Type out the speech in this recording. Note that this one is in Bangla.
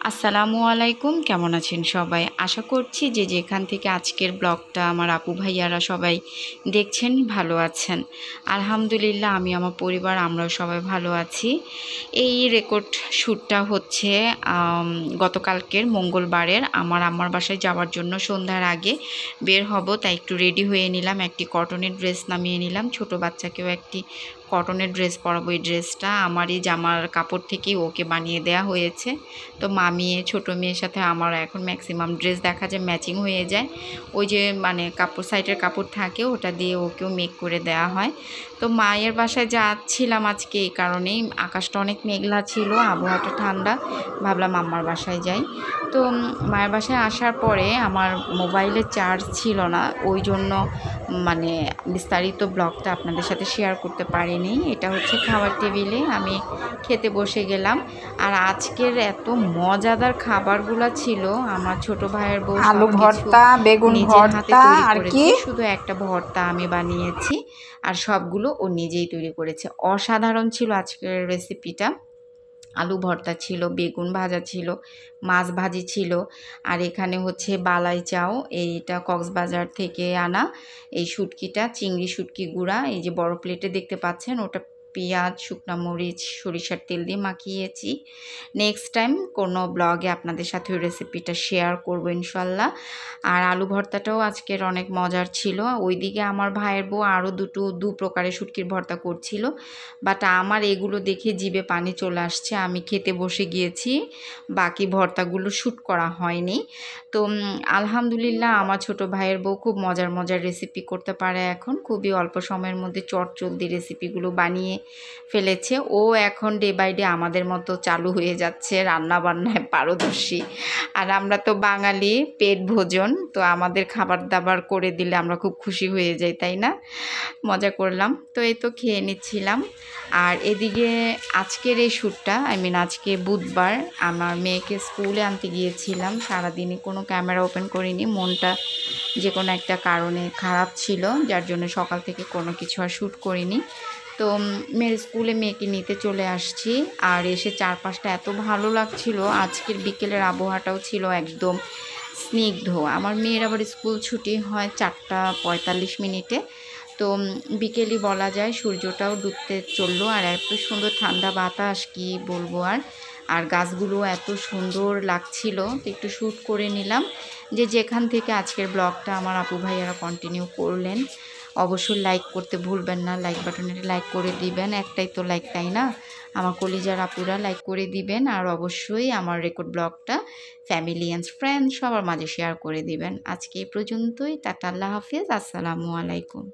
আসসালামু আলাইকুম, কেমন আছেন সবাই? আশা করছি যে যেখান থেকে আজকের ব্লগটা আমার আপু ভাইয়ারা সবাই দেখছেন ভালো আছেন। আলহামদুলিল্লাহ আমি আমার পরিবার আমরাও সবাই ভালো আছি। এই রেকর্ড শ্যুটটা হচ্ছে গতকালকের মঙ্গলবারের। আমার বাসায় যাওয়ার জন্য সন্ধ্যার আগে বের হব, তাই একটু রেডি হয়ে নিলাম। একটি কটনের ড্রেস নামিয়ে নিলাম, ছোট বাচ্চাকেও একটি কটনের ড্রেস পরাবো। এই ড্রেসটা আমারই জামার কাপড় থেকেই ওকে বানিয়ে দেওয়া হয়েছে। তো মেয়ে ছোটো মেয়ের সাথে আমার এখন ম্যাক্সিমাম ড্রেস দেখা যায় ম্যাচিং হয়ে যায়। ওই যে মানে কাপড় সাইডের কাপড় থাকে ওটা দিয়ে ওকেও মেক করে দেওয়া হয়। তো মায়ের বাসায় যাচ্ছিলাম আজকে এই কারণেই, আকাশটা অনেক মেঘলা ছিল, আবহাওয়াটা ঠান্ডা, ভাবলাম আম্মার বাসায় যাই। তো মায়ের বাসায় আসার পরে আমার মোবাইলে চার্জ ছিল না, ওই জন্য মানে বিস্তারিত ব্লগটা আপনাদের সাথে শেয়ার করতে পারিনি। এটা হচ্ছে খাবার টেবিলে আমি খেতে বসে গেলাম। আর আজকের এত মজাদার খাবারগুলো ছিল, আমার ছোট ভাইয়ের বউ আলু ভর্তা, বেগুন ভর্তা আর কি, শুধু একটা ভর্তা আমি বানিয়েছি আর সবগুলো ও নিজেই তৈরি করেছে। অসাধারণ ছিল আজকের রেসিপিটা। আলু ভর্তা ছিল, বেগুন ভাজা ছিল, মাছ ভাজি ছিল, আর এখানে হচ্ছে বালাই চাও, এইটা কক্সবাজার থেকে আনা এই শুটকিটা, চিংড়ি শুটকি গুঁড়া, এই যে বড় প্লেটে দেখতে পাচ্ছেন ওটা পেঁয়াজ, শুকনা মরিচ, সরিষার তেল দিয়ে মাখিয়েছি। নেক্সট টাইম কোনো ব্লগে আপনাদের সাথে ওই রেসিপিটা শেয়ার করবো ইনশাল্লাহ। আর আলু ভর্তাটাও আজকের অনেক মজার ছিল। ওইদিকে আমার ভাইয়ের বউ আরও দু প্রকারের শুটকির ভর্তা করছিল, বাট আমার এগুলো দেখে জিভে পানি চলে আসছে। আমি খেতে বসে গিয়েছি, বাকি ভর্তাগুলো শ্যুট করা হয়নি। তো আলহামদুলিল্লাহ আমার ছোট ভাইয়ের বউ খুব মজার মজার রেসিপি করতে পারে এখন, খুবই অল্প সময়ের মধ্যে চটজলদি রেসিপিগুলো বানিয়ে ফেলেছে। ও এখন ডে বাই ডে আমাদের মতো চালু হয়ে যাচ্ছে, রান্না বান্নায় পারদর্শী। আর আমরা তো বাঙালি পেট ভোজন, তো আমাদের খাবার দাবার করে দিলে আমরা খুব খুশি হয়ে যাই, তাই না? মজা করলাম। তো এই তো খেয়ে নিচ্ছিলাম। আর এদিকে আজকের এই শ্যুটটা আজকে বুধবার, আমার মেয়েকে স্কুলে আনতে গিয়েছিলাম। সারাদিনই কোনো ক্যামেরা ওপেন করিনি, মনটা যে কোনো একটা কারণে খারাপ ছিল, যার জন্য সকাল থেকে কোনো কিছু আর শ্যুট করিনি। তো মেয়ের স্কুলে মেয়েকে নিতে চলে আসছি, আর এসে চারপাশটা এত ভালো লাগছিল। আজকের বিকেলের আবহাওয়াটাও ছিল একদম স্নিগ্ধ। আমার মেয়ের আবার স্কুল ছুটি হয় 4:45। তো বিকেলই বলা যায়, সূর্যটাও ডুবতে চললো, আর এত সুন্দর ঠান্ডা বাতাস কি বলবো। আর গাছগুলো এত সুন্দর লাগছিল, তো একটু শ্যুট করে নিলাম। যেখান থেকে আজকের ব্লগটা আমার আপু ভাইয়ারা কন্টিনিউ করলেন, অবশ্যই লাইক করতে ভুলবেন না, লাইক বাটনে লাইক করে দিবেন, একটাই তো লাইক, তাই না? আমার কলিজার আপুরা লাইক করে দিবেন, আর অবশ্যই আমার রেকর্ড ব্লগটা ফ্যামিলি অ্যান্ড ফ্রেন্ডস সবার মাঝে শেয়ার করে দিবেন। আজকে এই পর্যন্তই, টাটা, আল্লাহ হাফিজ, আসসালামু আলাইকুম।